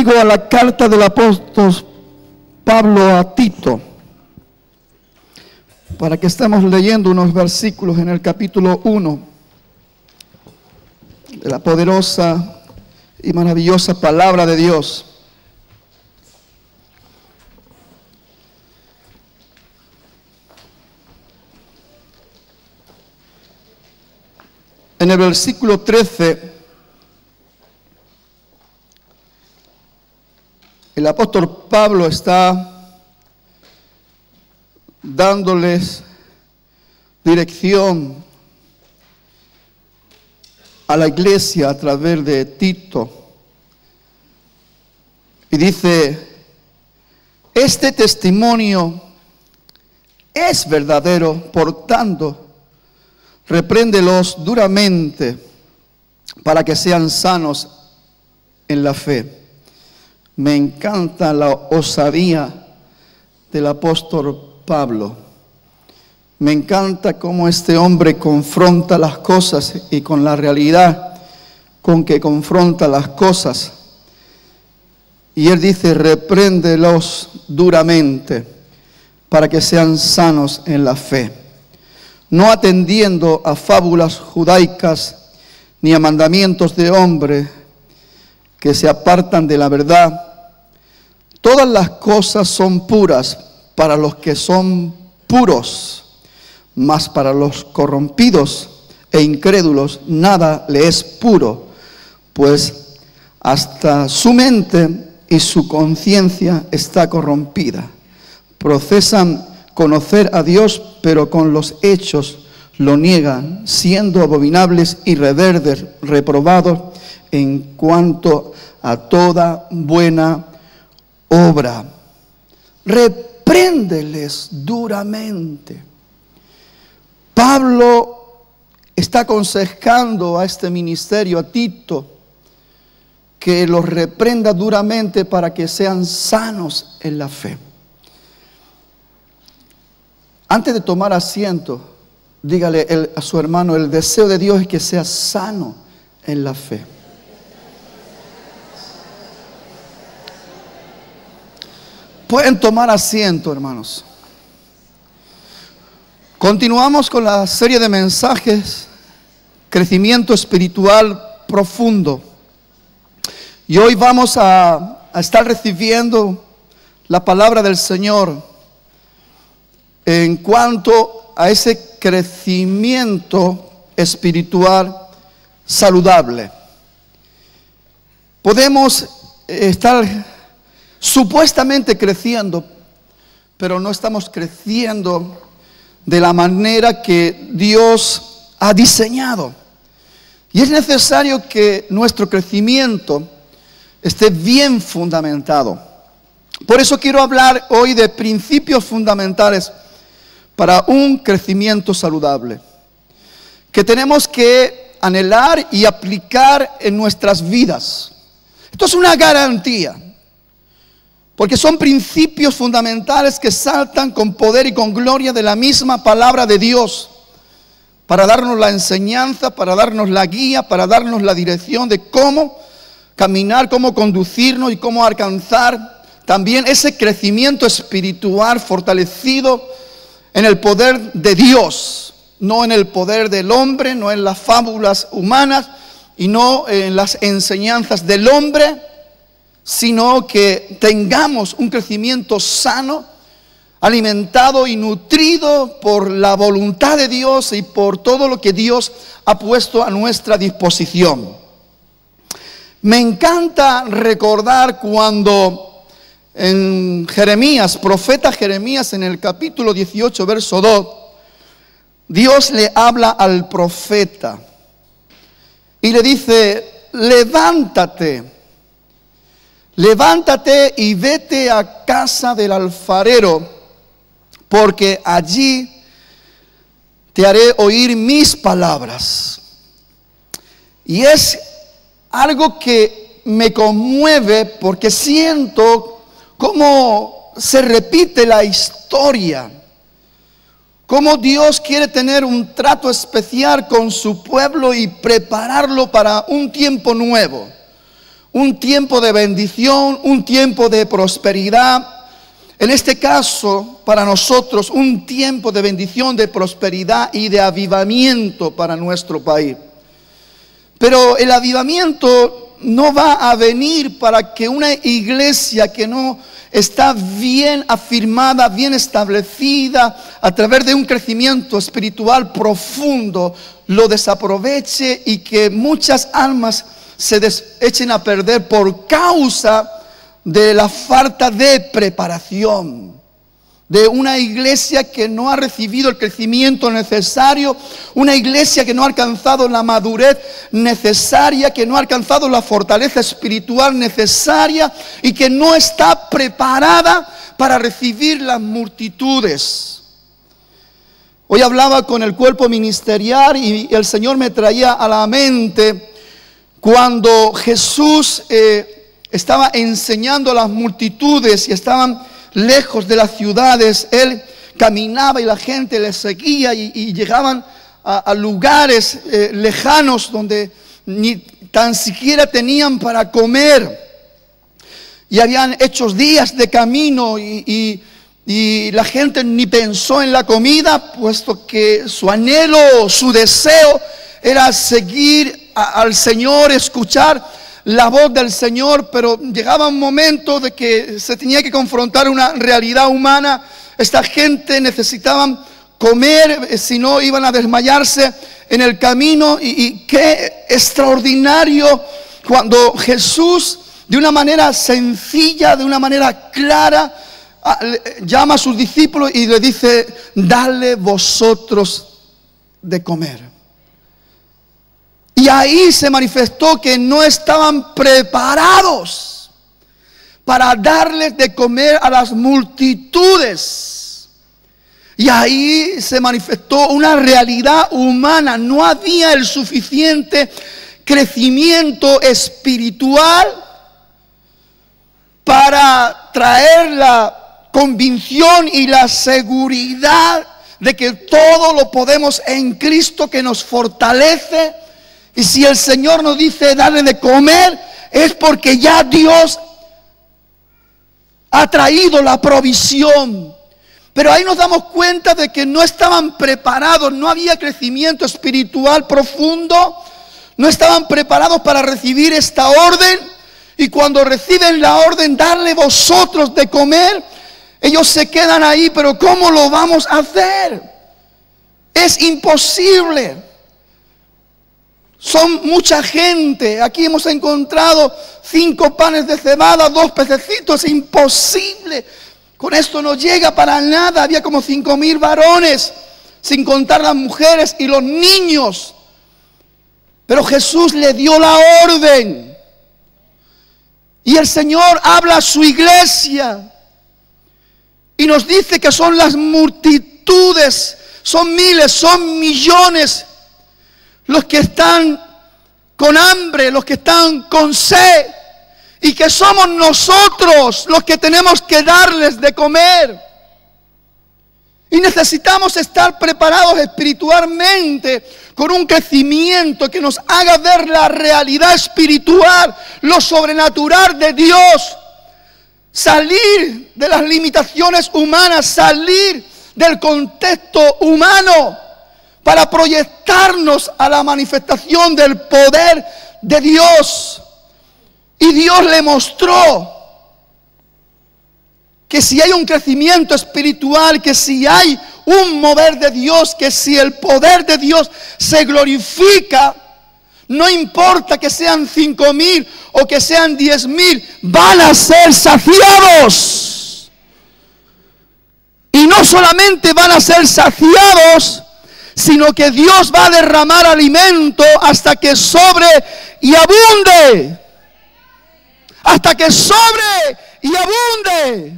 conmigo a la carta del apóstol Pablo a Tito, para que estemos leyendo unos versículos en el capítulo 1 de la poderosa y maravillosa palabra de Dios. En el versículo 13, el apóstol Pablo está dándoles dirección a la iglesia a través de Tito. Y dice, este testimonio es verdadero, por tanto, repréndelos duramente para que sean sanos en la fe. Me encanta la osadía del apóstol Pablo. Me encanta cómo este hombre confronta las cosas y con la realidad con que confronta las cosas. Y él dice, repréndelos duramente para que sean sanos en la fe, no atendiendo a fábulas judaicas ni a mandamientos de hombre que se apartan de la verdad. Todas las cosas son puras para los que son puros, mas para los corrompidos e incrédulos nada le es puro, pues hasta su mente y su conciencia está corrompida. Profesan conocer a Dios, pero con los hechos lo niegan, siendo abominables y reverdes, reprobados en cuanto a toda buena obra. Repréndeles duramente. Pablo está aconsejando a este ministerio, a Tito, que los reprenda duramente para que sean sanos en la fe. Antes de tomar asiento, dígale a su hermano, el deseo de Dios es que sea sano en la fe. Pueden tomar asiento, hermanos. Continuamos con la serie de mensajes, crecimiento espiritual profundo. Y hoy vamos a estar recibiendo la palabra del Señor en cuanto a ese crecimiento espiritual saludable. Podemos estar supuestamente creciendo, pero no estamos creciendo de la manera que Dios ha diseñado. Y es necesario que nuestro crecimiento esté bien fundamentado. Por eso quiero hablar hoy de principios fundamentales para un crecimiento saludable, que tenemos que anhelar y aplicar en nuestras vidas. Esto es una garantía, porque son principios fundamentales que saltan con poder y con gloria de la misma palabra de Dios, para darnos la enseñanza, para darnos la guía, para darnos la dirección de cómo caminar, cómo conducirnos y cómo alcanzar también ese crecimiento espiritual fortalecido en el poder de Dios, no en el poder del hombre, no en las fábulas humanas y no en las enseñanzas del hombre, sino que tengamos un crecimiento sano, alimentado y nutrido por la voluntad de Dios y por todo lo que Dios ha puesto a nuestra disposición. Me encanta recordar cuando en Jeremías, profeta Jeremías, en el capítulo 18, verso 2, Dios le habla al profeta y le dice, levántate y vete a casa del alfarero, porque allí te haré oír mis palabras. Y es algo que me conmueve porque siento cómo se repite la historia, cómo Dios quiere tener un trato especial con su pueblo y prepararlo para un tiempo nuevo, un tiempo de bendición, un tiempo de prosperidad. En este caso, para nosotros, un tiempo de bendición, de prosperidad y de avivamiento para nuestro país. Pero el avivamiento no va a venir para que una iglesia que no está bien afirmada, bien establecida, a través de un crecimiento espiritual profundo, lo desaproveche y que muchas almas se echen a perder por causa de la falta de preparación. De una iglesia que no ha recibido el crecimiento necesario, una iglesia que no ha alcanzado la madurez necesaria, que no ha alcanzado la fortaleza espiritual necesaria y que no está preparada para recibir las multitudes. Hoy hablaba con el cuerpo ministerial y el Señor me traía a la mente cuando Jesús estaba enseñando a las multitudes y estaban lejos de las ciudades. Él caminaba y la gente le seguía y llegaban a lugares lejanos donde ni tan siquiera tenían para comer. Y habían hecho días de camino y la gente ni pensó en la comida, puesto que su anhelo, su deseo era seguir al Señor, escuchar la voz del Señor. Pero llegaba un momento de que se tenía que confrontar una realidad humana. Esta gente necesitaban comer, si no iban a desmayarse en el camino. Y qué extraordinario cuando Jesús, de una manera sencilla, de una manera clara, llama a sus discípulos y le dice: dale vosotros de comer. Y ahí se manifestó que no estaban preparados para darles de comer a las multitudes. Y ahí se manifestó una realidad humana. No había el suficiente crecimiento espiritual para traer la convicción y la seguridad de que todo lo podemos en Cristo, que nos fortalece. Y si el Señor nos dice darle de comer, es porque ya Dios ha traído la provisión. Pero ahí nos damos cuenta de que no estaban preparados, no había crecimiento espiritual profundo, no estaban preparados para recibir esta orden. Y cuando reciben la orden, darle vosotros de comer, ellos se quedan ahí. Pero ¿cómo lo vamos a hacer? Es imposible. Son mucha gente. Aquí hemos encontrado 5 panes de cebada, 2 pececitos. Es imposible. Con esto no llega para nada. Había como 5,000 varones, sin contar las mujeres y los niños. Pero Jesús le dio la orden. Y el Señor habla a su iglesia y nos dice que son las multitudes, son miles, son millones los que están con hambre, los que están con sed, y que somos nosotros los que tenemos que darles de comer. Y necesitamos estar preparados espiritualmente, con un crecimiento que nos haga ver la realidad espiritual, lo sobrenatural de Dios. Salir de las limitaciones humanas, salir del contexto humano, para proyectarnos a la manifestación del poder de Dios. Y Dios le mostró que si hay un crecimiento espiritual, que si hay un mover de Dios, que si el poder de Dios se glorifica, no importa que sean 5,000 o que sean 10,000, van a ser saciados. Y no solamente van a ser saciados, sino que Dios va a derramar alimento hasta que sobre y abunde. Hasta que sobre y abunde.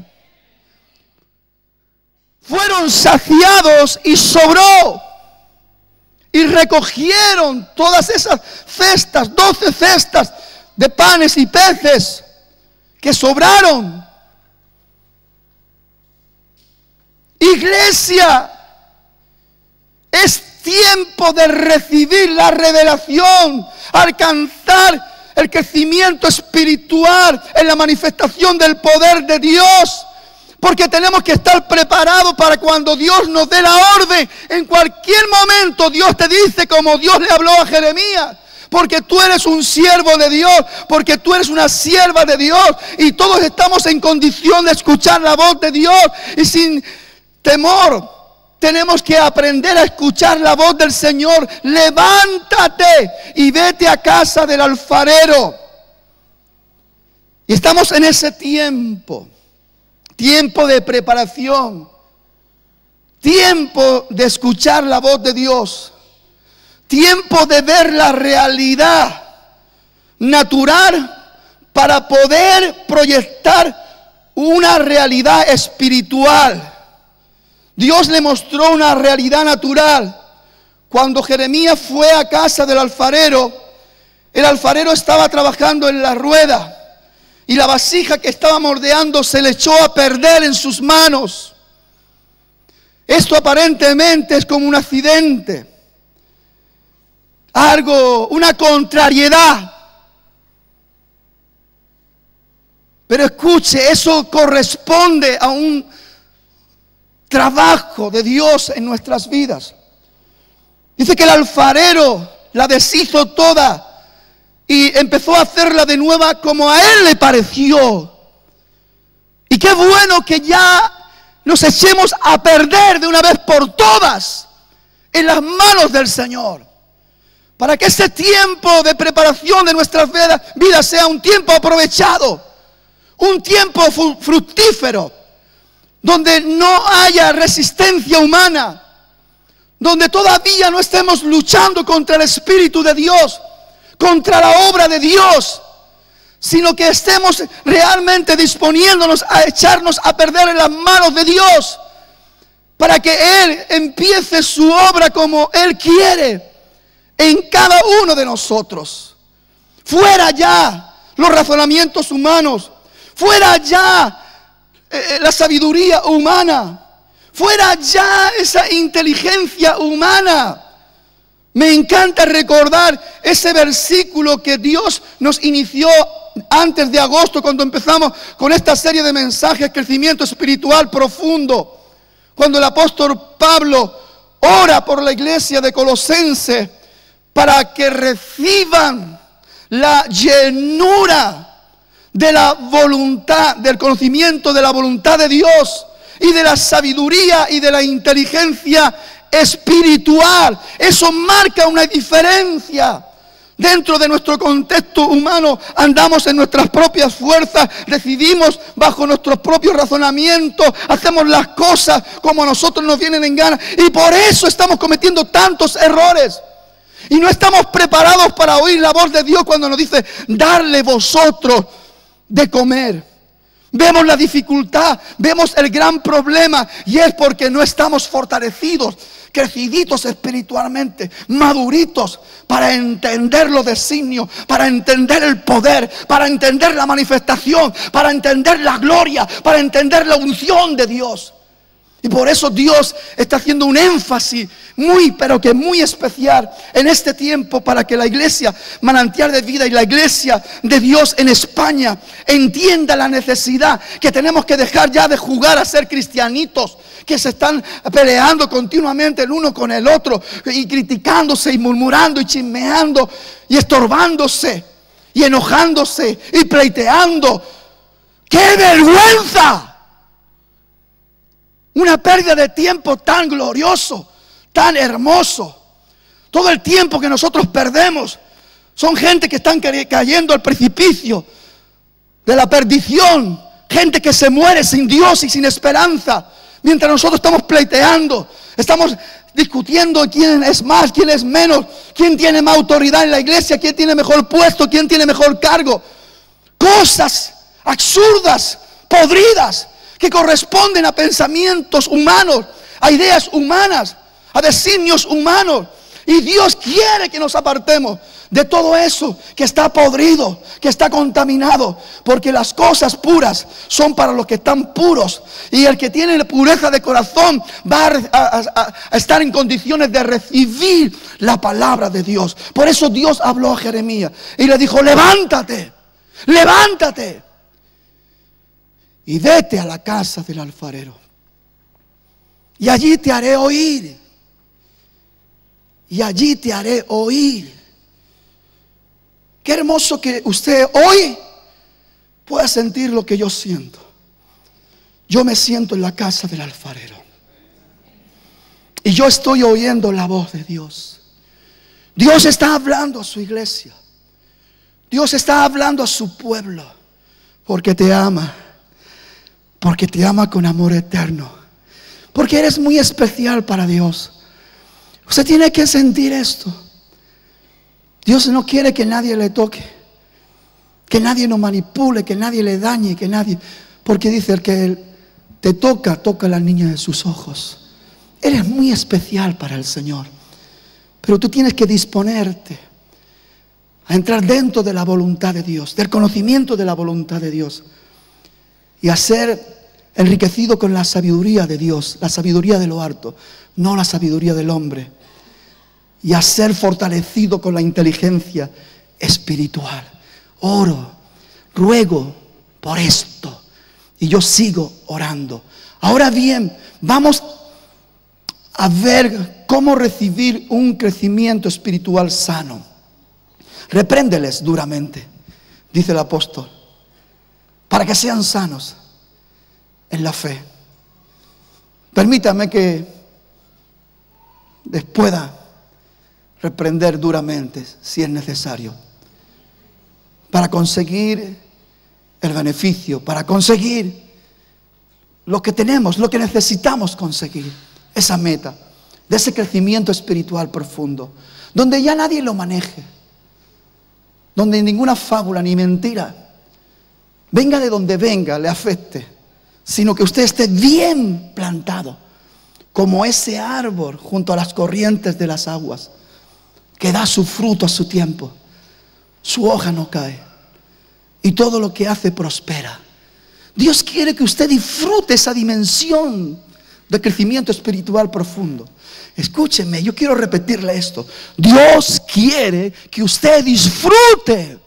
Fueron saciados y sobró. Y recogieron todas esas cestas, 12 cestas de panes y peces que sobraron. Iglesia, es tiempo de recibir la revelación, alcanzar el crecimiento espiritual en la manifestación del poder de Dios. Porque tenemos que estar preparados para cuando Dios nos dé la orden. En cualquier momento Dios te dice, como Dios le habló a Jeremías: porque tú eres un siervo de Dios, porque tú eres una sierva de Dios, y todos estamos en condición de escuchar la voz de Dios, y sin temor tenemos que aprender a escuchar la voz del Señor. Levántate y vete a casa del alfarero. Y estamos en ese tiempo de preparación, tiempo de escuchar la voz de Dios, tiempo de ver la realidad natural para poder proyectar una realidad espiritual. Dios le mostró una realidad natural. Cuando Jeremías fue a casa del alfarero, el alfarero estaba trabajando en la rueda y la vasija que estaba moldeando se le echó a perder en sus manos. Esto aparentemente es como un accidente, algo, una contrariedad. Pero escuche, eso corresponde a un trabajo de Dios en nuestras vidas. Dice que el alfarero la deshizo toda y empezó a hacerla de nueva como a él le pareció. Y qué bueno que ya nos echemos a perder de una vez por todas en las manos del Señor, para que ese tiempo de preparación de nuestras vidas sea un tiempo aprovechado, un tiempo fructífero, donde no haya resistencia humana, donde todavía no estemos luchando contra el Espíritu de Dios, contra la obra de Dios, sino que estemos realmente disponiéndonos a echarnos a perder en las manos de Dios, para que Él empiece su obra como Él quiere en cada uno de nosotros. Fuera ya los razonamientos humanos, fuera ya la sabiduría humana, fuera ya esa inteligencia humana. Me encanta recordar ese versículo que Dios nos inició antes de agosto, cuando empezamos con esta serie de mensajes, crecimiento espiritual profundo. Cuando el apóstol Pablo ora por la iglesia de Colosense para que reciban la llenura de la voluntad, del conocimiento de la voluntad de Dios y de la sabiduría y de la inteligencia espiritual. Eso marca una diferencia. Dentro de nuestro contexto humano andamos en nuestras propias fuerzas, decidimos bajo nuestros propios razonamientos, hacemos las cosas como a nosotros nos vienen en gana, y por eso estamos cometiendo tantos errores. Y no estamos preparados para oír la voz de Dios cuando nos dice: darle vosotros de comer. Vemos la dificultad, vemos el gran problema, y es porque no estamos fortalecidos, creciditos espiritualmente, maduritos para entender los designios, para entender el poder, para entender la manifestación, para entender la gloria, para entender la unción de Dios. Y por eso Dios está haciendo un énfasis pero que muy especial en este tiempo, para que la iglesia Manantial de Vida y la iglesia de Dios en España entienda la necesidad que tenemos que dejar ya de jugar a ser cristianitos que se están peleando continuamente el uno con el otro y criticándose y murmurando y chismeando y estorbándose y enojándose y pleiteando. ¡Qué vergüenza! Una pérdida de tiempo tan glorioso, tan hermoso. Todo el tiempo que nosotros perdemos son gente que están cayendo al precipicio de la perdición, gente que se muere sin Dios y sin esperanza, mientras nosotros estamos pleiteando, estamos discutiendo quién es más, quién es menos, quién tiene más autoridad en la iglesia, quién tiene mejor puesto, quién tiene mejor cargo. Cosas absurdas, podridas, que corresponden a pensamientos humanos, a ideas humanas, a designios humanos. Y Dios quiere que nos apartemos de todo eso que está podrido, que está contaminado. Porque las cosas puras son para los que están puros. Y el que tiene pureza de corazón va a estar en condiciones de recibir la palabra de Dios. Por eso Dios habló a Jeremías y le dijo: levántate, levántate y vete a la casa del alfarero. Y allí te haré oír. Y allí te haré oír. Qué hermoso que usted hoy pueda sentir lo que yo siento. Yo me siento en la casa del alfarero. Y yo estoy oyendo la voz de Dios. Dios está hablando a su iglesia. Dios está hablando a su pueblo. Porque te ama. Porque te ama con amor eterno. Porque eres muy especial para Dios. Usted tiene que sentir esto. Dios no quiere que nadie le toque, que nadie nos manipule, que nadie le dañe, que nadie, porque dice: el que Él te toca, toca a la niña de sus ojos. Eres muy especial para el Señor. Pero tú tienes que disponerte a entrar dentro de la voluntad de Dios, del conocimiento de la voluntad de Dios, y a ser enriquecido con la sabiduría de Dios, la sabiduría de lo alto, no la sabiduría del hombre. Y a ser fortalecido con la inteligencia espiritual. Oro, ruego por esto. Y yo sigo orando. Ahora bien, vamos a ver cómo recibir un crecimiento espiritual sano. Repréndeles duramente, dice el apóstol, para que sean sanos en la fe. Permítame que les pueda reprender duramente si es necesario, para conseguir el beneficio, para conseguir lo que tenemos, lo que necesitamos conseguir, esa meta de ese crecimiento espiritual profundo, donde ya nadie lo maneje, donde ninguna fábula ni mentira, venga de donde venga, le afecte, sino que usted esté bien plantado, como ese árbol junto a las corrientes de las aguas, que da su fruto a su tiempo, su hoja no cae, y todo lo que hace prospera. Dios quiere que usted disfrute esa dimensión de crecimiento espiritual profundo. Escúcheme, yo quiero repetirle esto. Dios quiere que usted disfrute.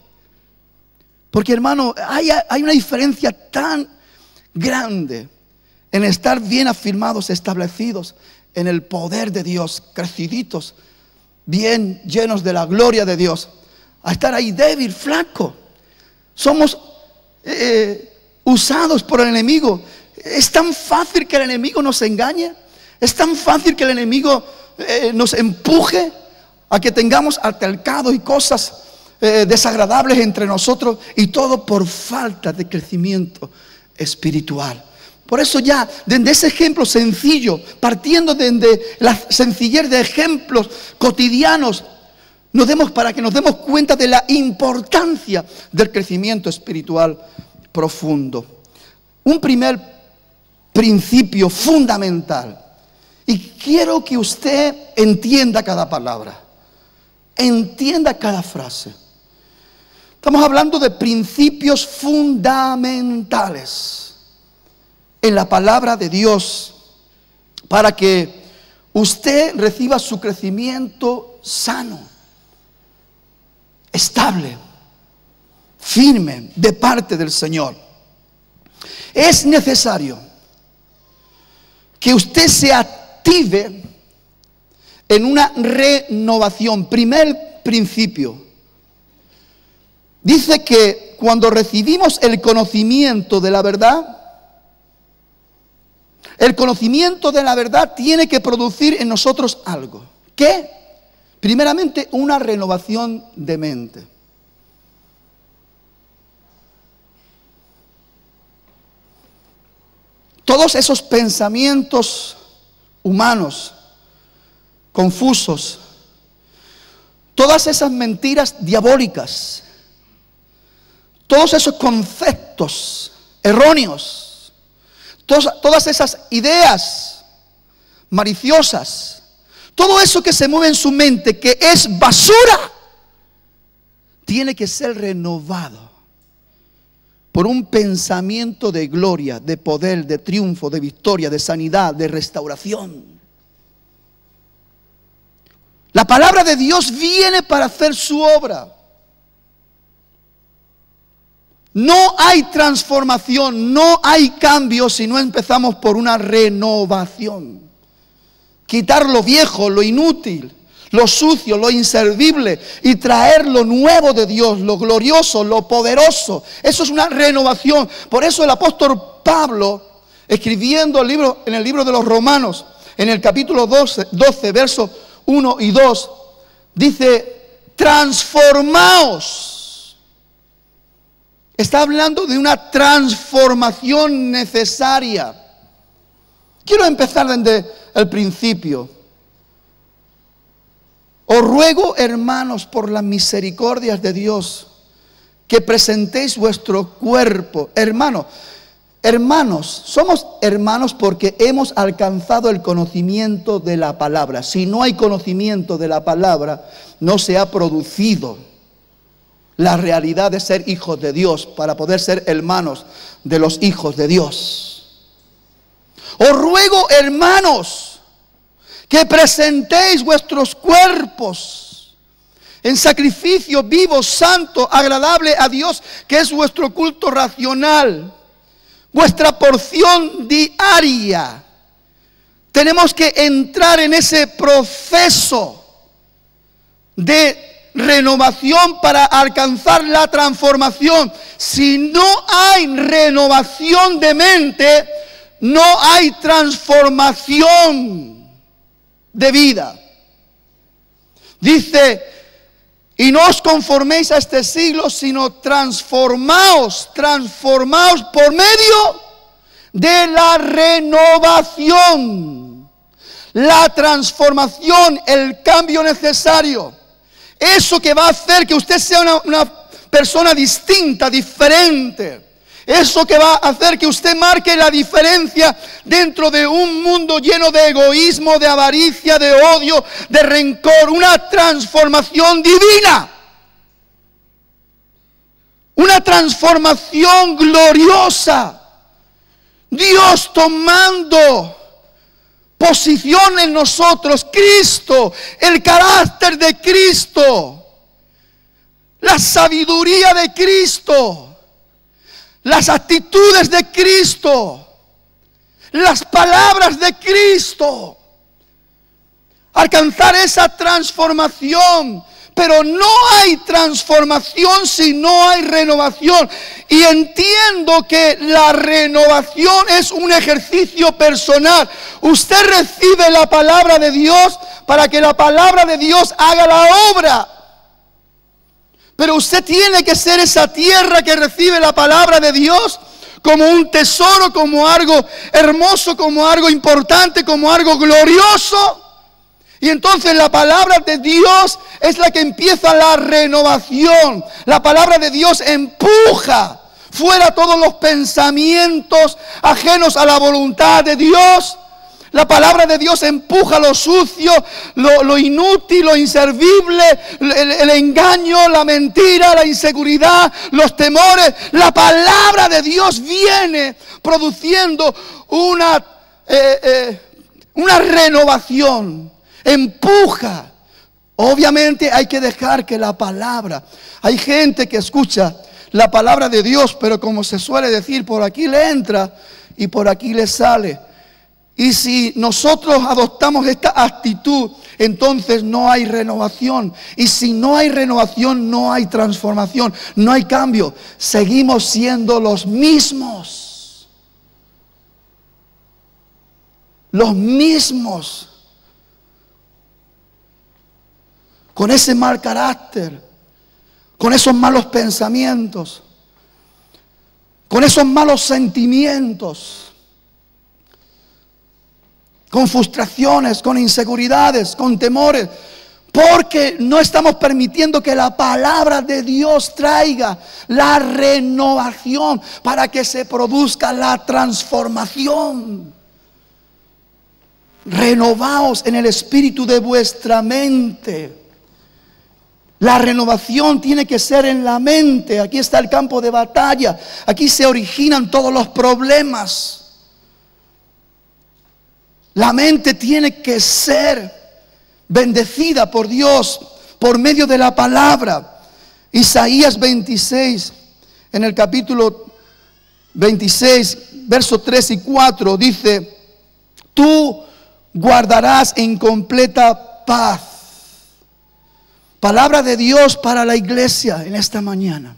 Porque, hermano, hay una diferencia tan grande en estar bien afirmados, establecidos en el poder de Dios, creciditos, bien llenos de la gloria de Dios, a estar ahí débil, flaco. Somos usados por el enemigo. Es tan fácil que el enemigo nos engañe. Es tan fácil que el enemigo nos empuje a que tengamos altercados y cosas desagradables entre nosotros, y todo por falta de crecimiento espiritual. Por eso ya, desde ese ejemplo sencillo, partiendo desde la sencillez de ejemplos cotidianos, para que nos demos cuenta de la importancia del crecimiento espiritual profundo. Un primer principio fundamental, y quiero que usted entienda cada palabra, entienda cada frase. Estamos hablando de principios fundamentales en la palabra de Dios, para que usted reciba su crecimiento sano, estable, firme de parte del Señor. Es necesario que usted se active en una renovación. Primer principio. Dice que cuando recibimos el conocimiento de la verdad, el conocimiento de la verdad tiene que producir en nosotros algo. ¿Qué? Primeramente, una renovación de mente. Todos esos pensamientos humanos confusos, todas esas mentiras diabólicas, todos esos conceptos erróneos, todas esas ideas maliciosas, todo eso que se mueve en su mente, que es basura, tiene que ser renovado por un pensamiento de gloria, de poder, de triunfo, de victoria, de sanidad, de restauración. La palabra de Dios viene para hacer su obra. No hay transformación, no hay cambio si no empezamos por una renovación. Quitar lo viejo, lo inútil, lo sucio, lo inservible y traer lo nuevo de Dios, lo glorioso, lo poderoso. Eso es una renovación. Por eso el apóstol Pablo, escribiendo en el libro de los Romanos, en el capítulo 12, versos 1 y 2, dice: transformaos. Está hablando de una transformación necesaria. Quiero empezar desde el principio. Os ruego, hermanos, por las misericordias de Dios, que presentéis vuestro cuerpo. Hermanos, somos hermanos porque hemos alcanzado el conocimiento de la palabra. Si no hay conocimiento de la palabra, no se ha producido la realidad de ser hijos de Dios para poder ser hermanos de los hijos de Dios. Os ruego, hermanos, que presentéis vuestros cuerpos en sacrificio vivo, santo, agradable a Dios, que es vuestro culto racional, vuestra porción diaria. Tenemos que entrar en ese proceso de renovación para alcanzar la transformación. Si no hay renovación de mente, no hay transformación de vida. Dice: y no os conforméis a este siglo, sino transformaos por medio de la renovación. La transformación, el cambio necesario. Eso que va a hacer que usted sea una persona distinta, diferente. Eso que va a hacer que usted marque la diferencia dentro de un mundo lleno de egoísmo, de avaricia, de odio, de rencor. Una transformación divina. Una transformación gloriosa. Dios tomando posición en nosotros, Cristo, el carácter de Cristo, la sabiduría de Cristo, las actitudes de Cristo, las palabras de Cristo. Alcanzar esa transformación. Pero no hay transformación si no hay renovación. Y entiendo que la renovación es un ejercicio personal. Usted recibe la palabra de Dios para que la palabra de Dios haga la obra. Pero usted tiene que ser esa tierra que recibe la palabra de Dios como un tesoro, como algo hermoso, como algo importante, como algo glorioso. Y entonces la palabra de Dios es la que empieza la renovación. La palabra de Dios empuja fuera todos los pensamientos ajenos a la voluntad de Dios. La palabra de Dios empuja lo sucio, lo inútil, lo inservible, el engaño, la mentira, la inseguridad, los temores. La palabra de Dios viene produciendo una renovación. Empuja. Obviamente hay que dejar que la palabra. Hay gente que escucha la palabra de Dios, pero como se suele decir, por aquí le entra y por aquí le sale. Y si nosotros adoptamos esta actitud, entonces no hay renovación. Y si no hay renovación, no hay transformación, no hay cambio. Seguimos siendo los mismos. Los mismos. Con ese mal carácter, con esos malos pensamientos, con esos malos sentimientos, con frustraciones, con inseguridades, con temores, porque no estamos permitiendo que la palabra de Dios traiga la renovación para que se produzca la transformación. renovaos en el espíritu de vuestra mente. La renovación tiene que ser en la mente. Aquí está el campo de batalla. Aquí se originan todos los problemas. La mente tiene que ser bendecida por Dios por medio de la palabra. Isaías 26, en el capítulo 26, versos 3 y 4, dice: tú guardarás en completa paz. Palabra de Dios para la iglesia en esta mañana.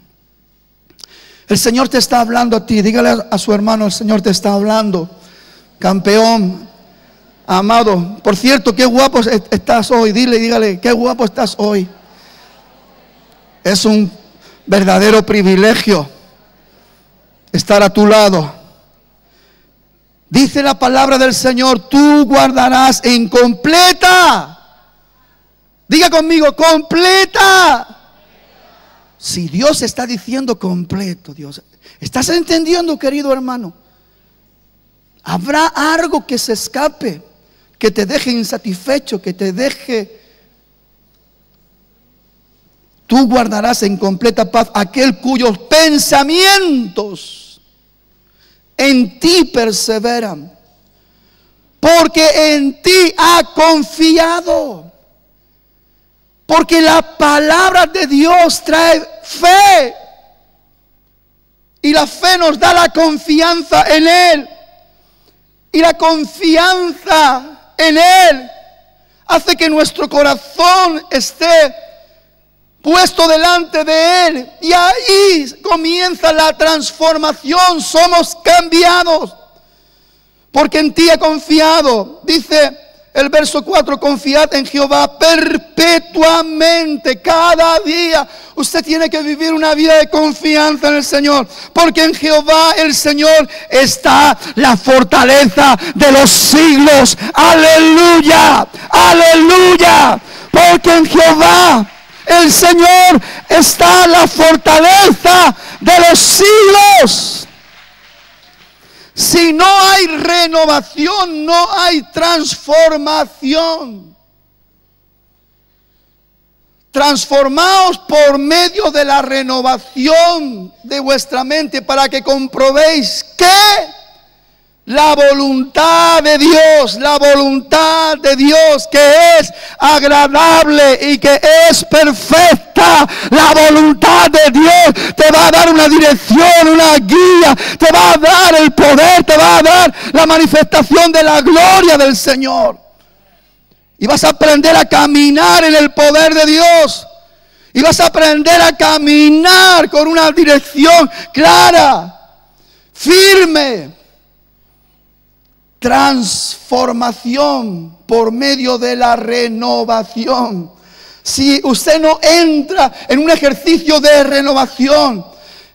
El Señor te está hablando a ti. Dígale a su hermano: el Señor te está hablando. Campeón, amado. Por cierto, qué guapo estás hoy. Dígale, qué guapo estás hoy. Es un verdadero privilegio estar a tu lado. Dice la palabra del Señor: tú guardarás en completa. Diga conmigo: completa. Si Dios está diciendo completo, Dios, ¿estás entendiendo, querido hermano? Habrá algo que se escape, que te deje insatisfecho, que te deje. Tú guardarás en completa paz aquel cuyos pensamientos en ti perseveran, porque en ti ha confiado. Porque la palabra de Dios trae fe. Y la fe nos da la confianza en Él. Y la confianza en Él hace que nuestro corazón esté puesto delante de Él. Y ahí comienza la transformación. Somos cambiados. Porque en ti ha confiado. Dice el verso 4: confiad en Jehová perpetuamente, cada día. Usted tiene que vivir una vida de confianza en el Señor, porque en Jehová el Señor está la fortaleza de los siglos. Aleluya, aleluya. Porque en Jehová el Señor está la fortaleza de los siglos. Si no hay renovación, no hay transformación. Transformaos por medio de la renovación de vuestra mente, para que comprobéis que la voluntad de Dios que es agradable y que es perfecta. La voluntad de Dios te va a dar una dirección, una guía, te va a dar el poder, te va a dar la manifestación de la gloria del Señor. Y vas a aprender a caminar en el poder de Dios. Y vas a aprender a caminar con una dirección clara, firme. Transformación por medio de la renovación. Si usted no entra en un ejercicio de renovación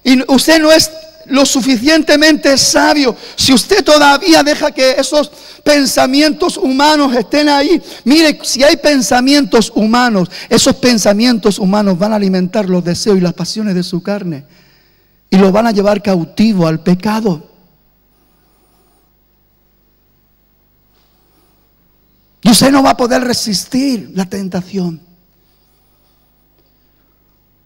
y usted no es lo suficientemente sabio, si usted todavía deja que esos pensamientos humanos estén ahí, mire, si hay pensamientos humanos, esos pensamientos humanos van a alimentar los deseos y las pasiones de su carne y lo van a llevar cautivo al pecado. Y usted no va a poder resistir la tentación.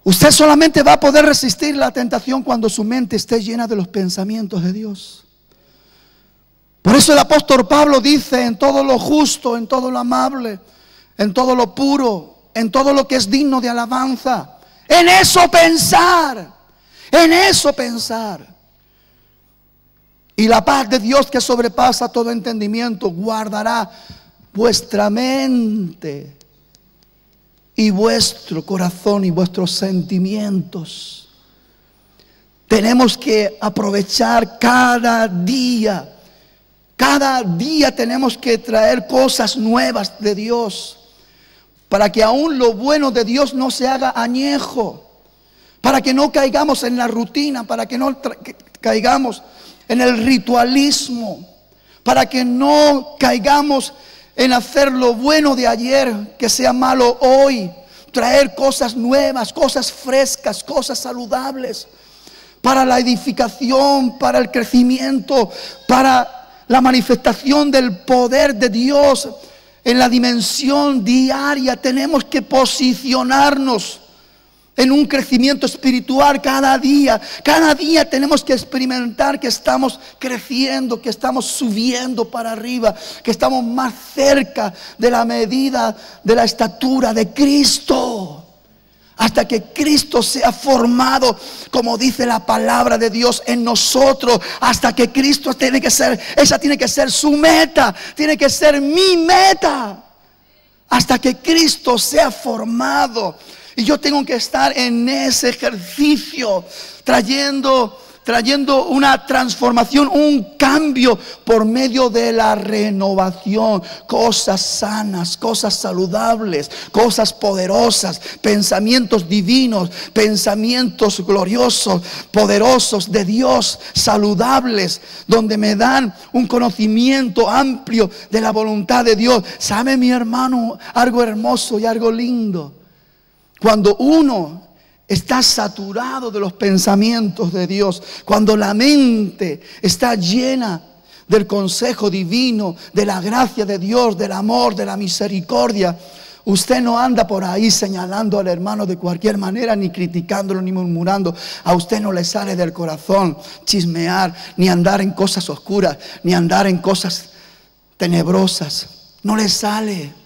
Usted solamente va a poder resistir la tentación cuando su mente esté llena de los pensamientos de Dios. Por eso el apóstol Pablo dice: en todo lo justo, en todo lo amable, en todo lo puro, en todo lo que es digno de alabanza, en eso pensar, en eso pensar. Y la paz de Dios, que sobrepasa todo entendimiento, guardará vuestra mente y vuestro corazón y vuestros sentimientos. Tenemos que aprovechar cada día. Cada día tenemos que traer cosas nuevas de Dios, para que aún lo bueno de Dios no se haga añejo, para que no caigamos en la rutina, para que no caigamos en el ritualismo, para que no caigamos en hacer lo bueno de ayer que sea malo hoy. Traer cosas nuevas, cosas frescas, cosas saludables, para la edificación, para el crecimiento, para la manifestación del poder de Dios en la dimensión diaria. Tenemos que posicionarnos en un crecimiento espiritual cada día. Cada día tenemos que experimentar que estamos creciendo, que estamos subiendo para arriba, que estamos más cerca de la medida de la estatura de Cristo. Hasta que Cristo sea formado, como dice la palabra de Dios, en nosotros. Hasta que Cristo esa tiene que ser su meta, tiene que ser mi meta. Hasta que Cristo sea formado. Y yo tengo que estar en ese ejercicio, trayendo una transformación, un cambio por medio de la renovación. Cosas sanas, cosas saludables, cosas poderosas, pensamientos divinos, pensamientos gloriosos, poderosos de Dios, saludables, donde me dan un conocimiento amplio de la voluntad de Dios. ¿Sabe, mi hermano, algo hermoso y algo lindo? Cuando uno está saturado de los pensamientos de Dios, cuando la mente está llena del consejo divino, de la gracia de Dios, del amor, de la misericordia, usted no anda por ahí señalando al hermano de cualquier manera, ni criticándolo, ni murmurando. A usted no le sale del corazón chismear, ni andar en cosas oscuras, ni andar en cosas tenebrosas. No le sale.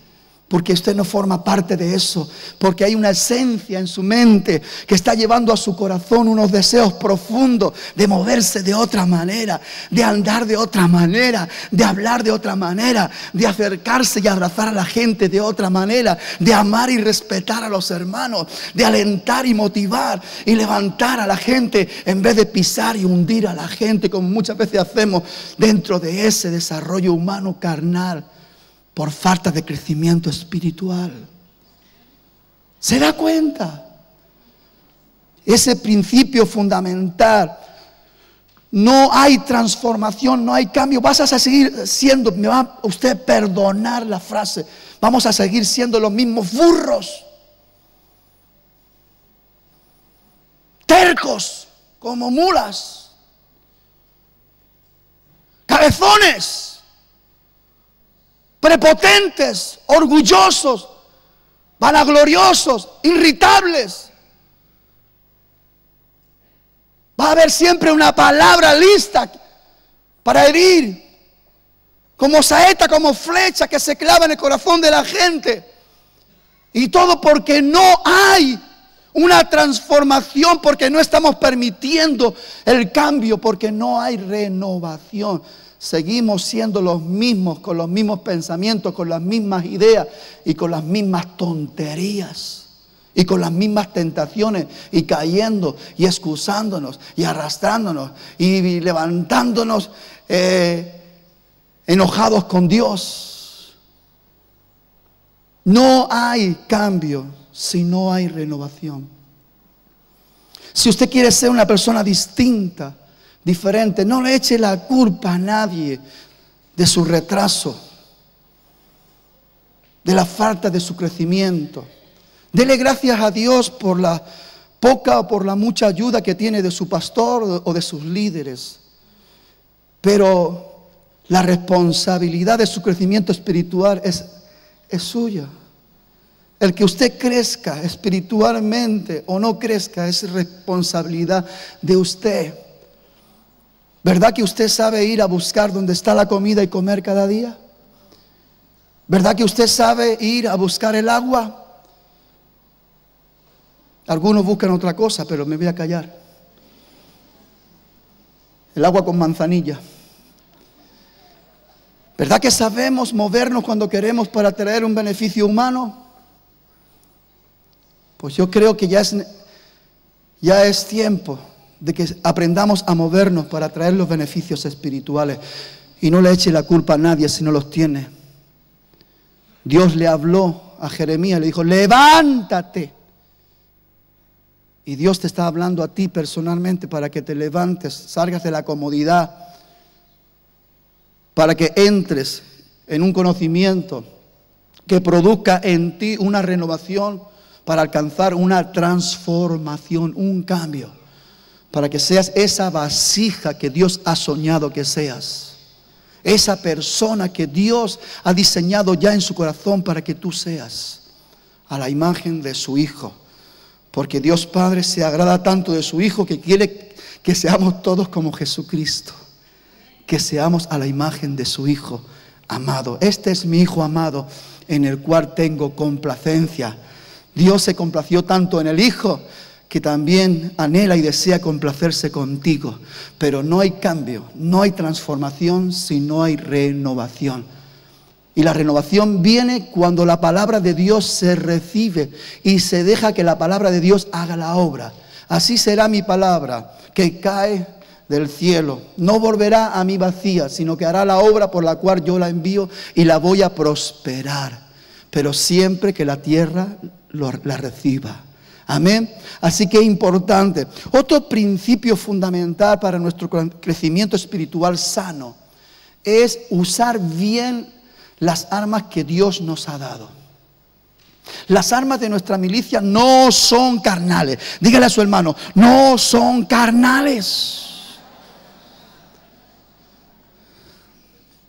Porque usted no forma parte de eso. Porque hay una esencia en su mente que está llevando a su corazón unos deseos profundos de moverse de otra manera, de andar de otra manera, de hablar de otra manera, de acercarse y abrazar a la gente de otra manera, de amar y respetar a los hermanos, de alentar y motivar y levantar a la gente en vez de pisar y hundir a la gente, como muchas veces hacemos dentro de ese desarrollo humano carnal, por falta de crecimiento espiritual. ¿Se da cuenta? Ese principio fundamental. No hay transformación, no hay cambio. Vas a seguir siendo, me va usted a perdonar la frase, vamos a seguir siendo los mismos burros, tercos como mulas, cabezones, prepotentes, orgullosos, vanagloriosos, irritables. Va a haber siempre una palabra lista para herir, como saeta, como flecha que se clava en el corazón de la gente. Y todo porque no hay una transformación, porque no estamos permitiendo el cambio, porque no hay renovación. Seguimos siendo los mismos, con los mismos pensamientos, con las mismas ideas y con las mismas tonterías y con las mismas tentaciones, y cayendo y excusándonos y arrastrándonos y levantándonos enojados con Dios. No hay cambio si no hay renovación. Si usted quiere ser una persona distinta, diferente, no le eche la culpa a nadie de su retraso, de la falta de su crecimiento. Dele gracias a Dios por la poca o por la mucha ayuda que tiene de su pastor o de sus líderes. Pero la responsabilidad de su crecimiento espiritual es suya. El que usted crezca espiritualmente o no crezca es responsabilidad de usted. ¿Verdad que usted sabe ir a buscar donde está la comida y comer cada día? ¿Verdad que usted sabe ir a buscar el agua? Algunos buscan otra cosa, pero me voy a callar. El agua con manzanilla. ¿Verdad que sabemos movernos cuando queremos para traer un beneficio humano? Pues yo creo que ya es tiempo de que aprendamos a movernos para traer los beneficios espirituales. Y no le eche la culpa a nadie si no los tiene. Dios le habló a Jeremías, le dijo: levántate. Y Dios te está hablando a ti personalmente para que te levantes, salgas de la comodidad, para que entres en un conocimiento que produzca en ti una renovación, para alcanzar una transformación, un cambio, para que seas esa vasija que Dios ha soñado que seas. esa persona que Dios ha diseñado ya en su corazón para que tú seas, a la imagen de su Hijo. Porque Dios Padre se agrada tanto de su Hijo que quiere que seamos todos como Jesucristo, que seamos a la imagen de su Hijo amado. Este es mi Hijo amado, en el cual tengo complacencia. Dios se complació tanto en el Hijo que también anhela y desea complacerse contigo. Pero no hay cambio, no hay transformación si no hay renovación. Y la renovación viene cuando la palabra de Dios se recibe y se deja que la palabra de Dios haga la obra. Así será mi palabra que cae del cielo. No volverá a mí vacía, sino que hará la obra por la cual yo la envío y la voy a prosperar. Pero siempre que la tierra la reciba. Amén. Así que es importante. Otro principio fundamental para nuestro crecimiento espiritual sano es usar bien las armas que Dios nos ha dado. Las armas de nuestra milicia no son carnales. Dígale a su hermano, no son carnales.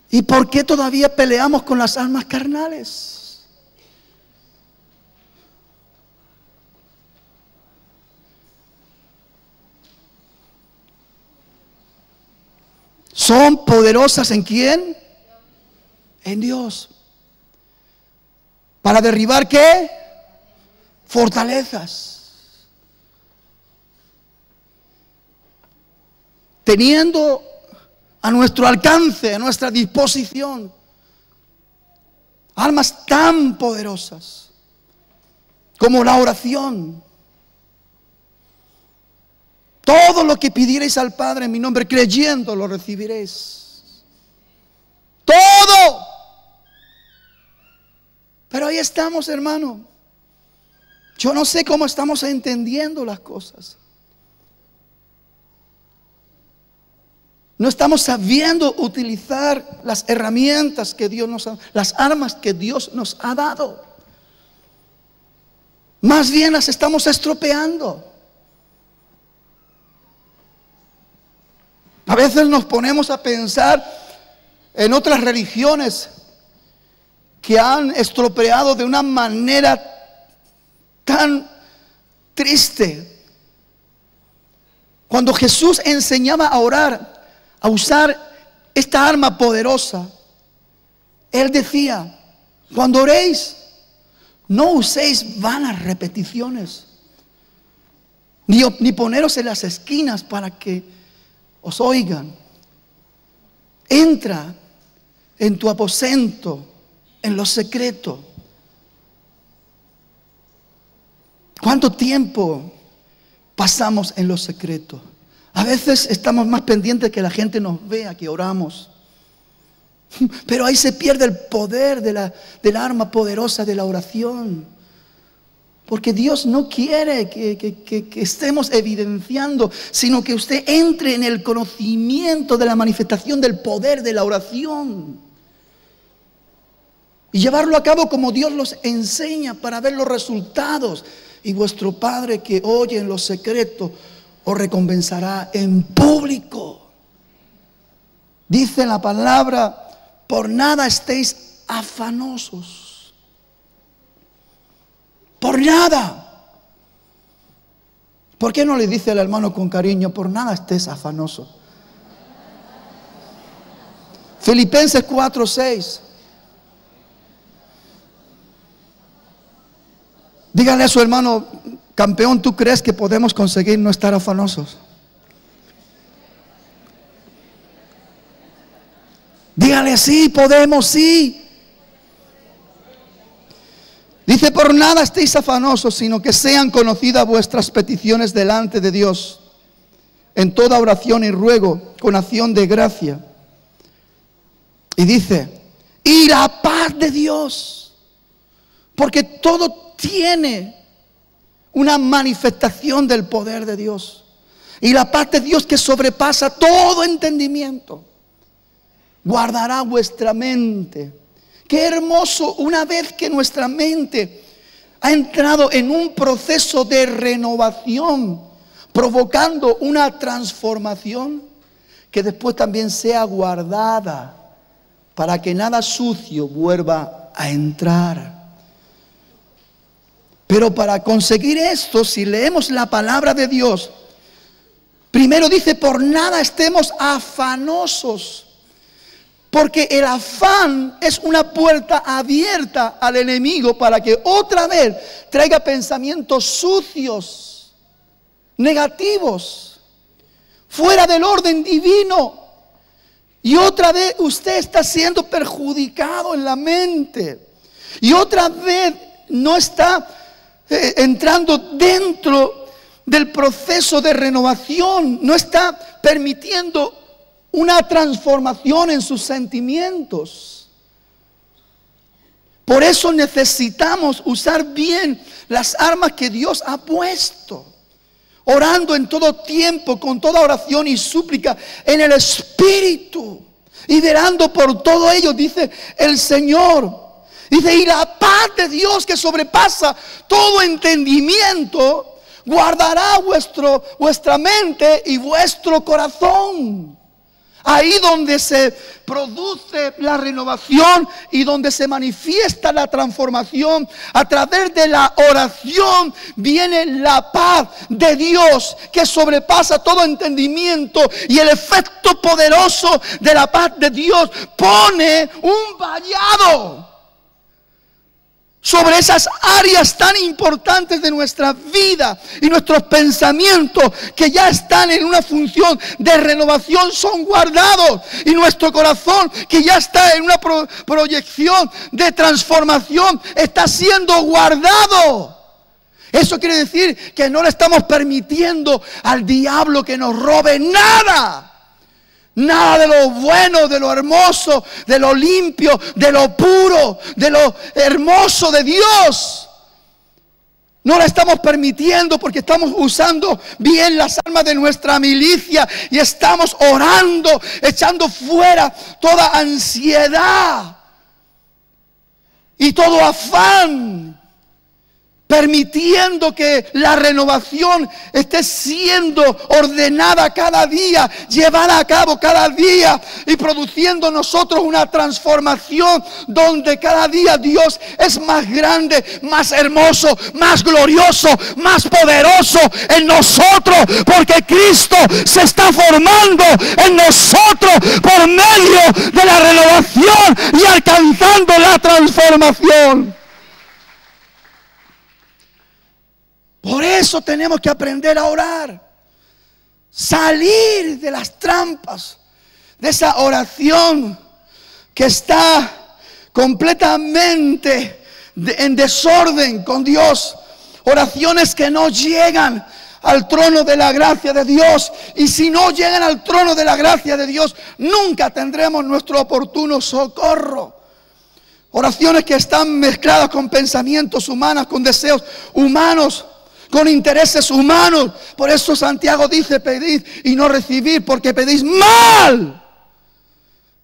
¿Y por qué todavía peleamos con las armas carnales? ¿Son poderosas en quién? En Dios. ¿Para derribar qué? Fortalezas. Teniendo a nuestro alcance, a nuestra disposición, armas tan poderosas como la oración. Todo lo que pidierais al Padre en mi nombre, creyendo, lo recibiréis. Todo. Pero ahí estamos, hermano. Yo no sé cómo estamos entendiendo las cosas. No estamos sabiendo utilizar las herramientas que Dios nos ha dado, las armas que Dios nos ha dado. Más bien las estamos estropeando. A veces nos ponemos a pensar en otras religiones que han estropeado de una manera tan triste. Cuando Jesús enseñaba a orar, a usar esta arma poderosa, Él decía, cuando oréis, no uséis vanas repeticiones, ni poneros en las esquinas para que os oigan. Entra en tu aposento, en lo secreto. ¿Cuánto tiempo pasamos en lo secreto? A veces estamos más pendientes que la gente nos vea que oramos. Pero ahí se pierde el poder del arma poderosa de la oración. Porque Dios no quiere que estemos evidenciando, sino que usted entre en el conocimiento de la manifestación del poder de la oración. Y llevarlo a cabo como Dios los enseña para ver los resultados. Y vuestro Padre que oye en lo secreto os recompensará en público. Dice la palabra, por nada estéis afanosos. Por nada. ¿Por qué no le dice al hermano con cariño, por nada estés afanoso? Filipenses 4:6. Dígale a su hermano, campeón, ¿tú crees que podemos conseguir no estar afanosos? Dígale, sí, podemos, sí. Dice, por nada estéis afanosos, sino que sean conocidas vuestras peticiones delante de Dios, en toda oración y ruego, con acción de gracia. Y dice, y la paz de Dios, porque todo tiene una manifestación del poder de Dios. Y la paz de Dios que sobrepasa todo entendimiento, guardará vuestra mente. Qué hermoso, una vez que nuestra mente ha entrado en un proceso de renovación, provocando una transformación, que después también sea guardada para que nada sucio vuelva a entrar. Pero para conseguir esto, si leemos la palabra de Dios, primero dice, por nada estemos afanosos. Porque el afán es una puerta abierta al enemigo para que otra vez traiga pensamientos sucios, negativos, fuera del orden divino. Y otra vez usted está siendo perjudicado en la mente. Y otra vez no está entrando dentro del proceso de renovación. No está permitiendo una transformación en sus sentimientos. Por eso necesitamos usar bien las armas que Dios ha puesto. Orando en todo tiempo, con toda oración y súplica en el Espíritu. Y velando por todo ello, dice el Señor. Dice, y la paz de Dios que sobrepasa todo entendimiento, guardará vuestra mente y vuestro corazón. Ahí donde se produce la renovación y donde se manifiesta la transformación, a través de la oración viene la paz de Dios que sobrepasa todo entendimiento, y el efecto poderoso de la paz de Dios pone un vallado sobre esas áreas tan importantes de nuestra vida, y nuestros pensamientos que ya están en una función de renovación son guardados, y nuestro corazón que ya está en una proyección de transformación está siendo guardado. Eso quiere decir que no le estamos permitiendo al diablo que nos robe nada. Nada de lo bueno, de lo hermoso, de lo limpio, de lo puro, de lo hermoso de Dios. No la estamos permitiendo porque estamos usando bien las armas de nuestra milicia y estamos orando, echando fuera toda ansiedad y todo afán, permitiendo que la renovación esté siendo ordenada cada día, llevada a cabo cada día, y produciendo en nosotros una transformación donde cada día Dios es más grande, más hermoso, más glorioso, más poderoso en nosotros, porque Cristo se está formando en nosotros por medio de la renovación y alcanzando la transformación. Por eso tenemos que aprender a orar, salir de las trampas, de esa oración que está completamente en desorden con Dios, oraciones que no llegan al trono de la gracia de Dios, y si no llegan al trono de la gracia de Dios, nunca tendremos nuestro oportuno socorro. Oraciones que están mezcladas con pensamientos humanos, con deseos humanos, con intereses humanos. Por eso Santiago dice, pedid y no recibir, porque pedís mal.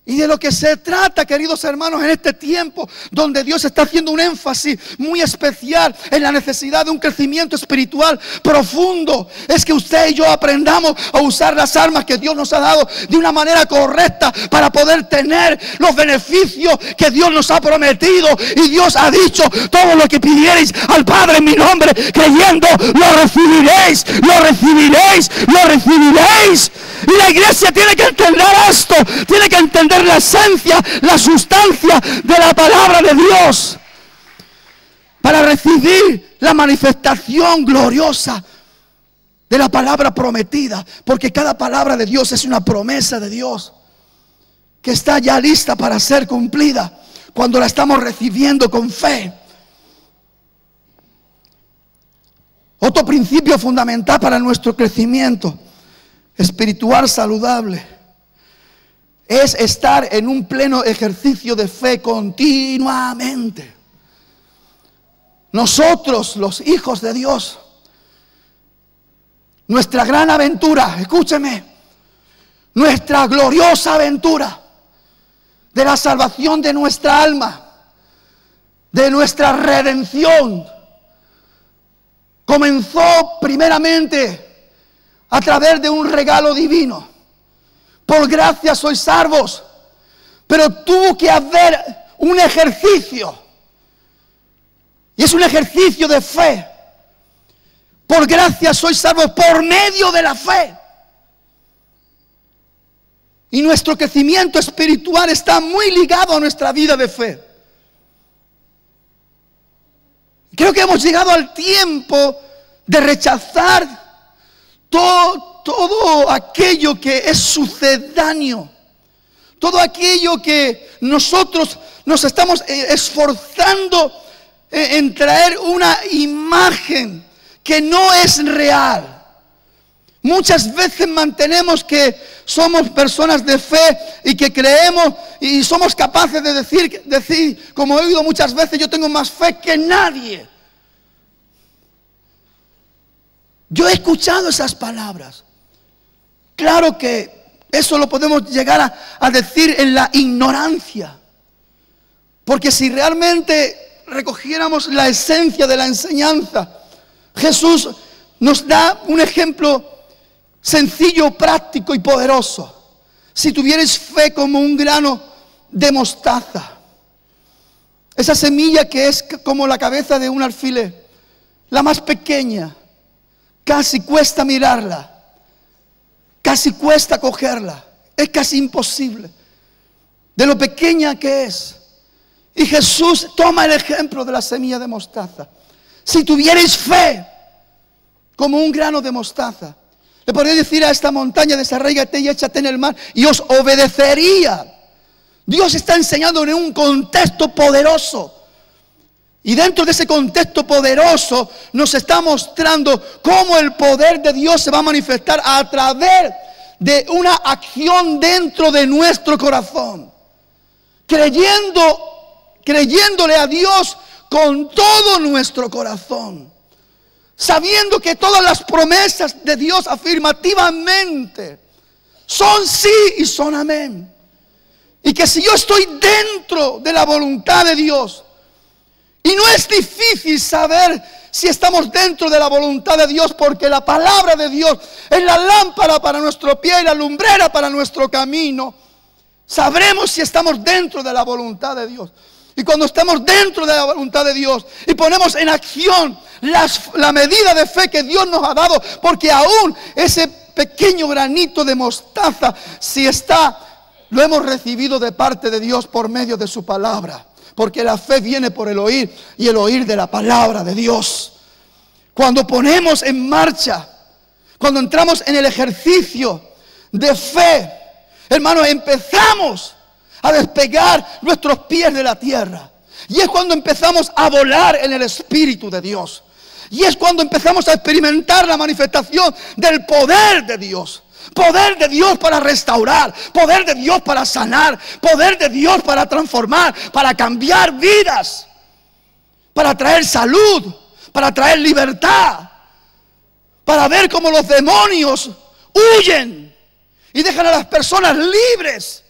Y de lo que se trata, queridos hermanos, en este tiempo donde Dios está haciendo un énfasis muy especial en la necesidad de un crecimiento espiritual profundo, es que usted y yo aprendamos a usar las armas que Dios nos ha dado de una manera correcta para poder tener los beneficios que Dios nos ha prometido. Y Dios ha dicho, todo lo que pidiereis al Padre en mi nombre, creyendo, lo recibiréis, lo recibiréis, lo recibiréis. Y la iglesia tiene que entender esto, tiene que entender la esencia, la sustancia de la palabra de Dios, para recibir la manifestación gloriosa de la palabra prometida. Porque cada palabra de Dios es una promesa de Dios que está ya lista para ser cumplida cuando la estamos recibiendo con fe. Otro principio fundamental para nuestro crecimiento espiritual saludable es estar en un pleno ejercicio de fe continuamente. Nosotros, los hijos de Dios, nuestra gran aventura, escúcheme, nuestra gloriosa aventura de la salvación de nuestra alma, de nuestra redención, comenzó primeramente a través de un regalo divino. Por gracia sois salvos Pero tuvo que haber un ejercicio. Y es un ejercicio de fe. Por gracia sois salvos por medio de la fe. Y nuestro crecimiento espiritual está muy ligado a nuestra vida de fe. Creo que hemos llegado al tiempo de rechazar todo aquello que es sucedáneo. Todo aquello que nosotros nos estamos esforzando en traer una imagen que no es real. Muchas veces mantenemos que somos personas de fe y que creemos y somos capaces de decir, como he oído muchas veces, yo tengo más fe que nadie. Yo he escuchado esas palabras. Claro que eso lo podemos llegar a decir en la ignorancia. Porque si realmente recogiéramos la esencia de la enseñanza, Jesús nos da un ejemplo sencillo, práctico y poderoso. Si tuvierais fe como un grano de mostaza, esa semilla que es como la cabeza de un alfiler, la más pequeña, casi cuesta mirarla, casi cuesta cogerla, es casi imposible de lo pequeña que es. Y Jesús toma el ejemplo de la semilla de mostaza. Si tuvierais fe como un grano de mostaza, le podría decir a esta montaña, desarráigate y échate en el mar, y os obedecería. Dios está enseñando en un contexto poderoso. Y dentro de ese contexto poderoso nos está mostrando cómo el poder de Dios se va a manifestar a través de una acción dentro de nuestro corazón. Creyéndole a Dios con todo nuestro corazón. Sabiendo que todas las promesas de Dios afirmativamente son sí y son amén. Y que si yo estoy dentro de la voluntad de Dios, y no es difícil saber si estamos dentro de la voluntad de Dios, porque la palabra de Dios es la lámpara para nuestro pie y la lumbrera para nuestro camino. Sabremos si estamos dentro de la voluntad de Dios. Y cuando estamos dentro de la voluntad de Dios y ponemos en acción la medida de fe que Dios nos ha dado, porque aún ese pequeño granito de mostaza, si lo hemos recibido de parte de Dios por medio de su palabra. Porque la fe viene por el oír y el oír de la palabra de Dios. Cuando ponemos en marcha, cuando entramos en el ejercicio de fe, hermanos, empezamos a despegar nuestros pies de la tierra. Y es cuando empezamos a volar en el Espíritu de Dios. Y es cuando empezamos a experimentar la manifestación del poder de Dios. Poder de Dios para restaurar, poder de Dios para sanar, poder de Dios para transformar, para cambiar vidas, para traer salud, para traer libertad, para ver cómo los demonios huyen y dejan a las personas libres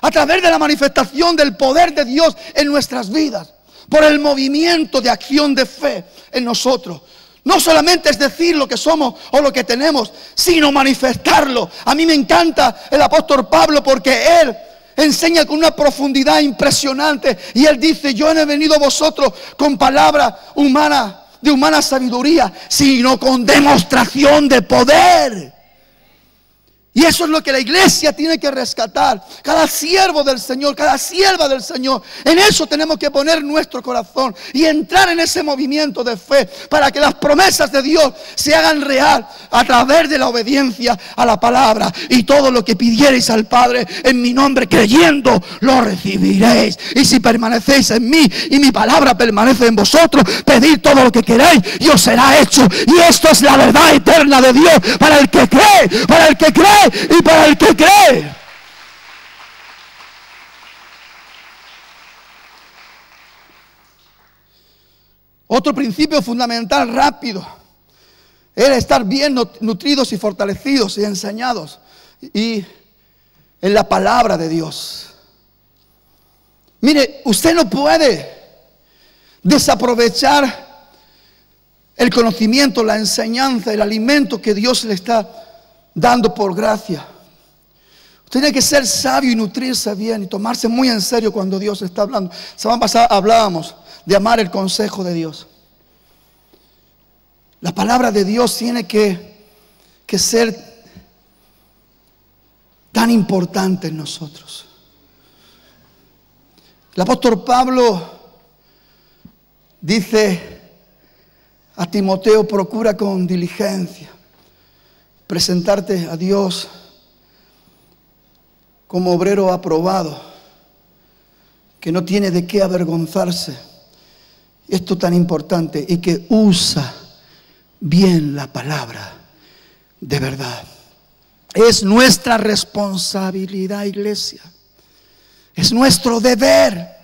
a través de la manifestación del poder de Dios en nuestras vidas, por el movimiento de acción de fe en nosotros. No solamente es decir lo que somos o lo que tenemos, sino manifestarlo. A mí me encanta el apóstol Pablo porque él enseña con una profundidad impresionante. Y él dice, yo no he venido a vosotros con palabra humana, de humana sabiduría, sino con demostración de poder. Y eso es lo que la iglesia tiene que rescatar. Cada siervo del Señor, cada sierva del Señor. En eso tenemos que poner nuestro corazón y entrar en ese movimiento de fe para que las promesas de Dios se hagan real a través de la obediencia a la palabra. Y todo lo que pidiereis al Padre en mi nombre, creyendo, lo recibiréis. Y si permanecéis en mí y mi palabra permanece en vosotros, pedid todo lo que queráis y os será hecho. Y esto es la verdad eterna de Dios para el que cree, para el que cree y para el que cree. Otro principio fundamental rápido era estar bien nutridos y fortalecidos y enseñados y en la palabra de Dios. Mire, usted no puede desaprovechar el conocimiento, la enseñanza, el alimento que Dios le está dando por gracia. Tiene que ser sabio y nutrirse bien y tomarse muy en serio cuando Dios está hablando. Semana pasada hablábamos de amar el consejo de Dios. La palabra de Dios tiene que ser tan importante en nosotros. El apóstol Pablo dice a Timoteo: procura con diligencia presentarte a Dios como obrero aprobado, que no tiene de qué avergonzarse. Esto tan importante, y que usa bien la palabra de verdad. Es nuestra responsabilidad, iglesia. Es nuestro deber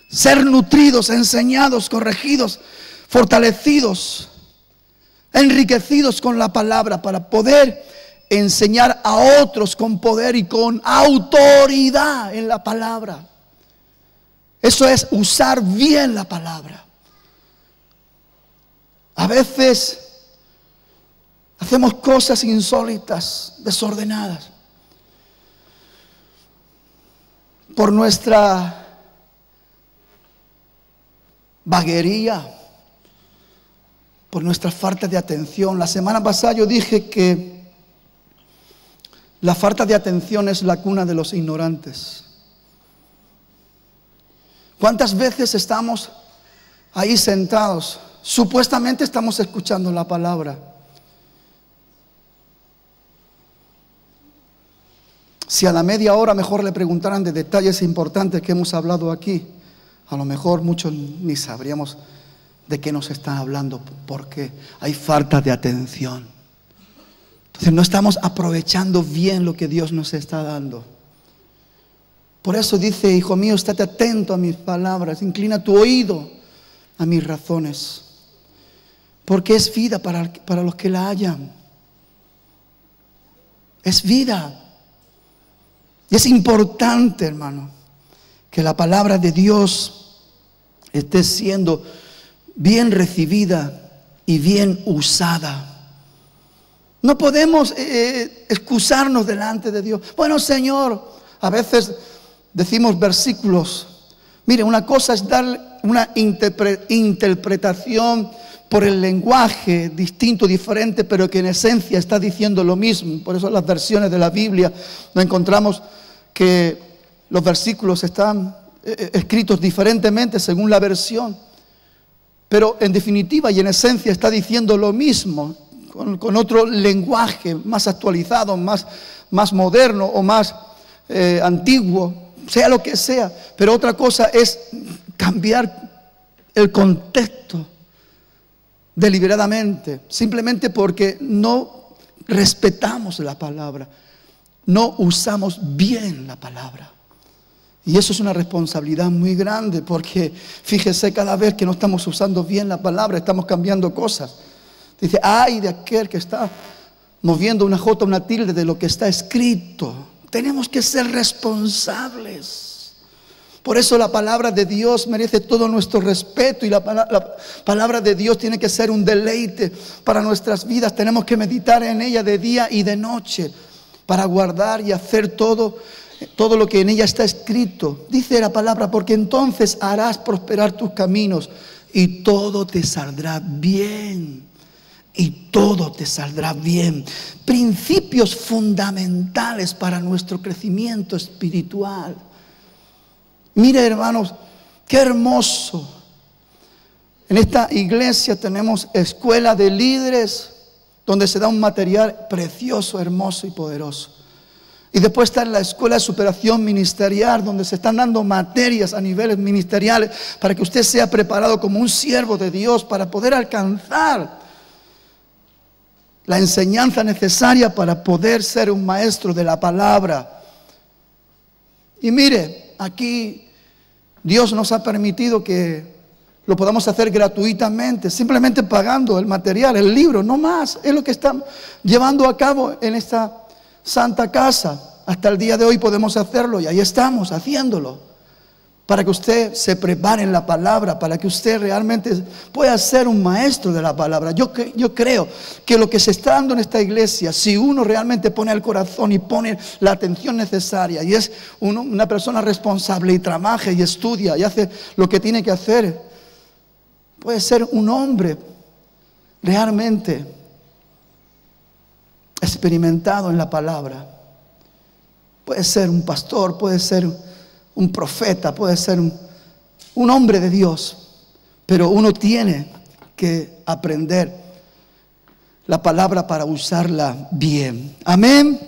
ser nutridos, enseñados, corregidos, fortalecidos, enriquecidos con la palabra para poder enseñar a otros con poder y con autoridad en la palabra. Eso es usar bien la palabra. A veces hacemos cosas insólitas, desordenadas, por nuestra vaguería, por nuestra falta de atención. La semana pasada yo dije que la falta de atención es la cuna de los ignorantes. ¿Cuántas veces estamos ahí sentados? Supuestamente estamos escuchando la palabra. Si a la media hora mejor le preguntaran de detalles importantes que hemos hablado aquí, a lo mejor muchos ni sabríamos de qué nos están hablando, porque hay falta de atención. Entonces no estamos aprovechando bien lo que Dios nos está dando. Por eso dice: hijo mío, estate atento a mis palabras, inclina tu oído a mis razones, porque es vida para los que la hallan. Es vida. Y es importante, hermano, que la palabra de Dios esté siendo bien recibida y bien usada. No podemos excusarnos delante de Dios. Bueno, Señor, a veces decimos versículos. Mire, una cosa es dar una interpretación por el lenguaje distinto, diferente, pero que en esencia está diciendo lo mismo. Por eso las versiones de la Biblia nos encontramos que los versículos están escritos diferentemente según la versión. Pero en definitiva y en esencia está diciendo lo mismo, con otro lenguaje más actualizado, más moderno o más antiguo, sea lo que sea. Pero otra cosa es cambiar el contexto deliberadamente, simplemente porque no respetamos la palabra, no usamos bien la palabra. Y eso es una responsabilidad muy grande, porque fíjese, cada vez que no estamos usando bien la palabra, estamos cambiando cosas. Dice: ay de aquel que está moviendo una jota, una tilde de lo que está escrito. Tenemos que ser responsables. Por eso la palabra de Dios merece todo nuestro respeto, y la palabra de Dios tiene que ser un deleite para nuestras vidas. Tenemos que meditar en ella de día y de noche para guardar y hacer todo lo que en ella está escrito. Dice la palabra: porque entonces harás prosperar tus caminos y todo te saldrá bien. Y todo te saldrá bien. Principios fundamentales para nuestro crecimiento espiritual. Mire, hermanos, qué hermoso. En esta iglesia tenemos escuela de líderes, donde se da un material precioso, hermoso y poderoso. Y después está la escuela de superación ministerial, donde se están dando materias a niveles ministeriales para que usted sea preparado como un siervo de Dios, para poder alcanzar la enseñanza necesaria para poder ser un maestro de la palabra. Y mire, aquí Dios nos ha permitido que lo podamos hacer gratuitamente, simplemente pagando el material, el libro, no más. Es lo que estamos llevando a cabo en esta santa casa. Hasta el día de hoy podemos hacerlo, y ahí estamos haciéndolo. para que usted se prepare en la palabra, para que usted realmente pueda ser un maestro de la palabra. Yo creo que lo que se está dando en esta iglesia, si uno realmente pone el corazón y pone la atención necesaria y es una persona responsable y trabaja y estudia y hace lo que tiene que hacer, puede ser un hombre realmente experimentado en la palabra. Puede ser un pastor, puede ser un profeta, puede ser un hombre de Dios, pero uno tiene que aprender la palabra para usarla bien. Amén.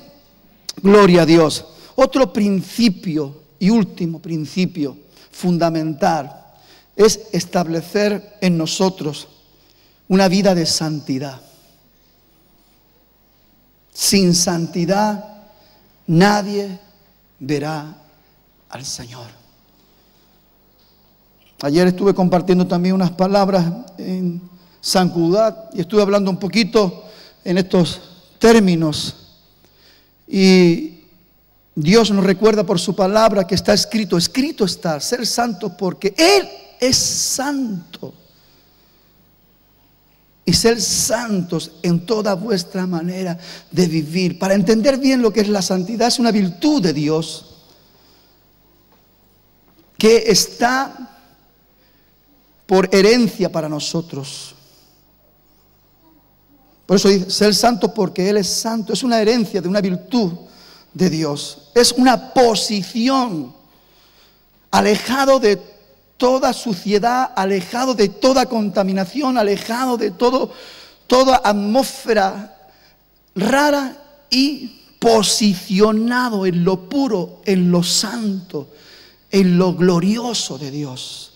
Gloria a Dios. Otro principio y último principio fundamental es establecer en nosotros una vida de santidad. Sin santidad nadie verá al Señor. Ayer estuve compartiendo también unas palabras en San Cugat y estuve hablando un poquito en estos términos. Y Dios nos recuerda por su palabra que está escrito está, ser santo porque Él es santo. Y ser santos en toda vuestra manera de vivir. Para entender bien lo que es la santidad, es una virtud de Dios que está por herencia para nosotros. Por eso dice, ser santo porque Él es santo. Es una herencia de una virtud de Dios. Es una posición alejado de toda suciedad, alejado de toda contaminación, alejado de toda atmósfera rara y posicionado en lo puro, en lo santo, en lo glorioso de Dios.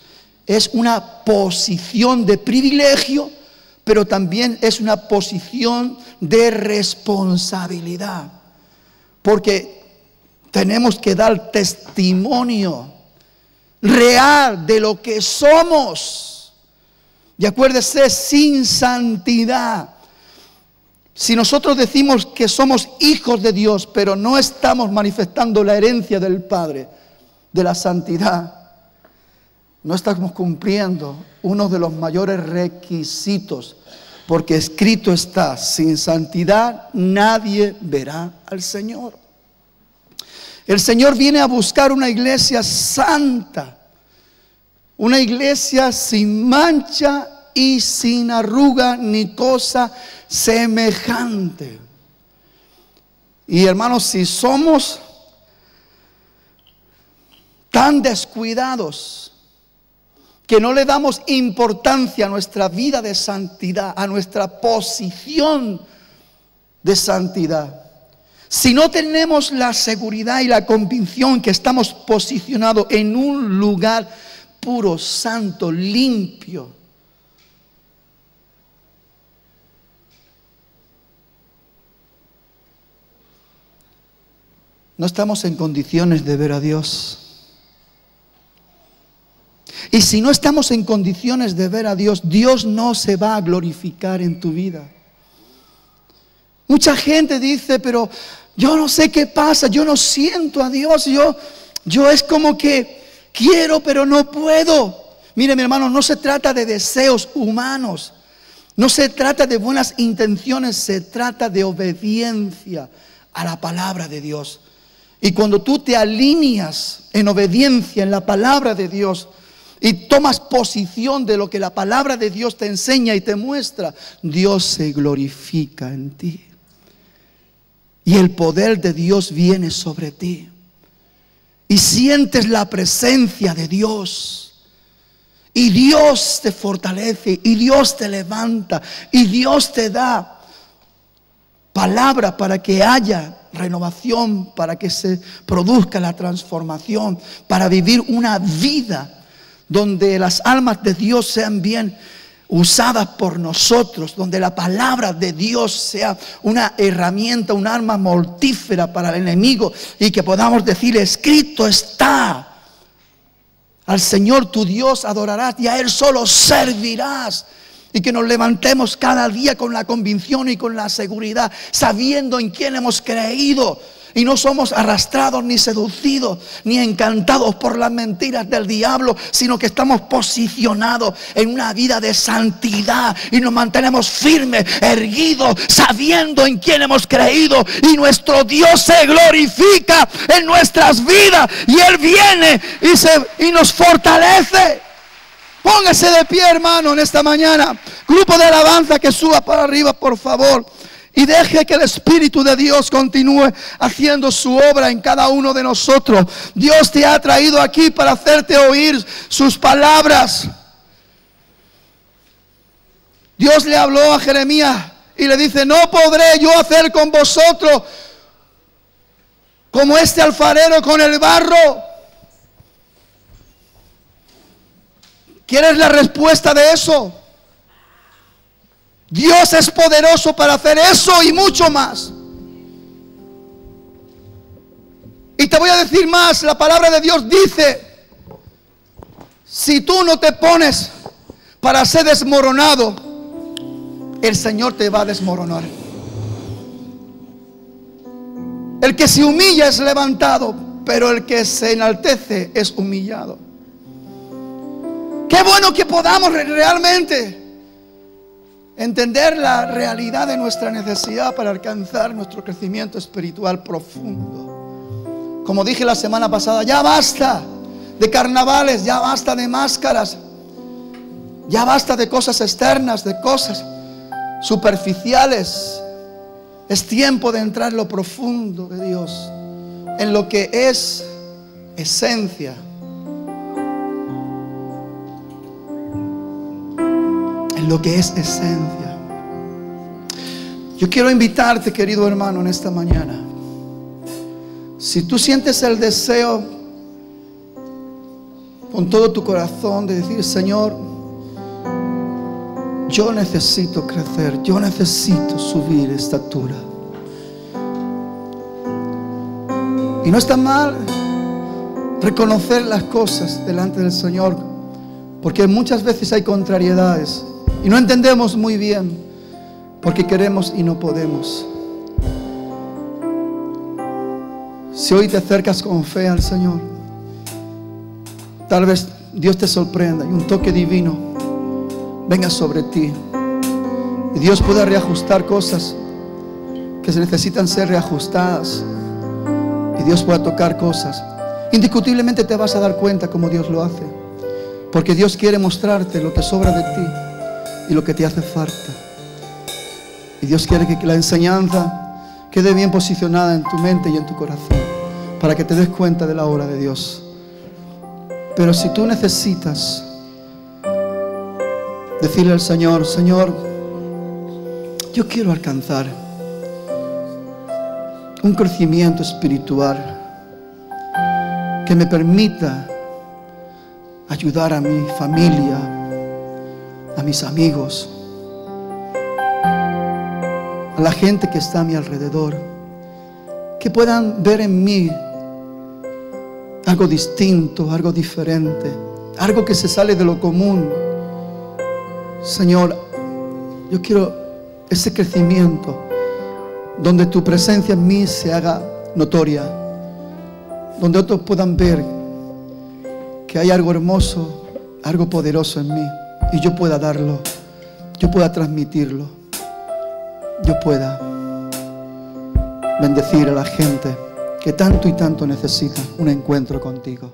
Es una posición de privilegio, pero también es una posición de responsabilidad. Porque tenemos que dar testimonio real de lo que somos. Y acuérdese, sin santidad. Si nosotros decimos que somos hijos de Dios, pero no estamos manifestando la herencia del Padre, de la santidad, no estamos cumpliendo uno de los mayores requisitos, porque escrito está, sin santidad nadie verá al Señor. El Señor viene a buscar una iglesia santa, una iglesia sin mancha y sin arruga ni cosa semejante. Y hermanos, si somos tan descuidados que no le damos importancia a nuestra vida de santidad, a nuestra posición de santidad, si no tenemos la seguridad y la convicción que estamos posicionados en un lugar puro, santo, limpio, no estamos en condiciones de ver a Dios. Y si no estamos en condiciones de ver a Dios, Dios no se va a glorificar en tu vida. Mucha gente dice, pero yo no sé qué pasa, yo no siento a Dios, yo es como que quiero pero no puedo. Mire, mi hermano, no se trata de deseos humanos, no se trata de buenas intenciones, se trata de obediencia a la palabra de Dios. Y cuando tú te alineas en obediencia en la palabra de Dios y tomas posición de lo que la palabra de Dios te enseña y te muestra, Dios se glorifica en ti. Y el poder de Dios viene sobre ti. Y sientes la presencia de Dios. Y Dios te fortalece. Y Dios te levanta. Y Dios te da palabra para que haya renovación, para que se produzca la transformación, para vivir una vida donde las almas de Dios sean bien usadas por nosotros, donde la palabra de Dios sea una herramienta, un arma mortífera para el enemigo y que podamos decir, escrito está, al Señor tu Dios adorarás y a Él solo servirás. Y que nos levantemos cada día con la convicción y con la seguridad, sabiendo en quién hemos creído. Y no somos arrastrados, ni seducidos, ni encantados por las mentiras del diablo, sino que estamos posicionados en una vida de santidad y nos mantenemos firmes, erguidos, sabiendo en quién hemos creído, y nuestro Dios se glorifica en nuestras vidas, y Él viene y nos fortalece. Póngase de pie, hermano, en esta mañana. Grupo de alabanza que suba para arriba, por favor. Y deje que el Espíritu de Dios continúe haciendo su obra en cada uno de nosotros. Dios te ha traído aquí para hacerte oír sus palabras. Dios le habló a Jeremías y le dice: no podré yo hacer con vosotros como este alfarero con el barro. ¿Quieres la respuesta de eso? Dios es poderoso para hacer eso y mucho más. Y te voy a decir más. La palabra de Dios dice: si tú no te pones para ser desmoronado, el Señor te va a desmoronar. El que se humilla es levantado, pero el que se enaltece es humillado. Qué bueno que podamos realmente entender la realidad de nuestra necesidad para alcanzar nuestro crecimiento espiritual profundo. Como dije la semana pasada, ya basta de carnavales, ya basta de máscaras, ya basta de cosas externas, de cosas superficiales. Es tiempo de entrar en lo profundo de Dios, en lo que es esencia. En lo que es esencia. Yo quiero invitarte, querido hermano, en esta mañana. Si tú sientes el deseo con todo tu corazón de decir: Señor, yo necesito crecer, yo necesito subir estatura. Y no está mal reconocer las cosas delante del Señor, porque muchas veces hay contrariedades y no entendemos muy bien, porque queremos y no podemos. Si hoy te acercas con fe al Señor, tal vez Dios te sorprenda y un toque divino venga sobre ti, y Dios pueda reajustar cosas que se necesitan ser reajustadas, y Dios pueda tocar cosas. Indiscutiblemente te vas a dar cuenta cómo Dios lo hace, porque Dios quiere mostrarte lo que sobra de ti y lo que te hace falta. Y Dios quiere que la enseñanza quede bien posicionada en tu mente y en tu corazón, para que te des cuenta de la obra de Dios. Pero si tú necesitas decirle al Señor: Señor, yo quiero alcanzar un crecimiento espiritual que me permita ayudar a mi familia, a mis amigos, a la gente que está a mi alrededor, que puedan ver en mí algo distinto, algo diferente, algo que se sale de lo común. Señor, yo quiero ese crecimiento donde tu presencia en mí se haga notoria, donde otros puedan ver que hay algo hermoso, algo poderoso en mí, y yo pueda darlo, yo pueda transmitirlo, yo pueda bendecir a la gente que tanto y tanto necesita un encuentro contigo.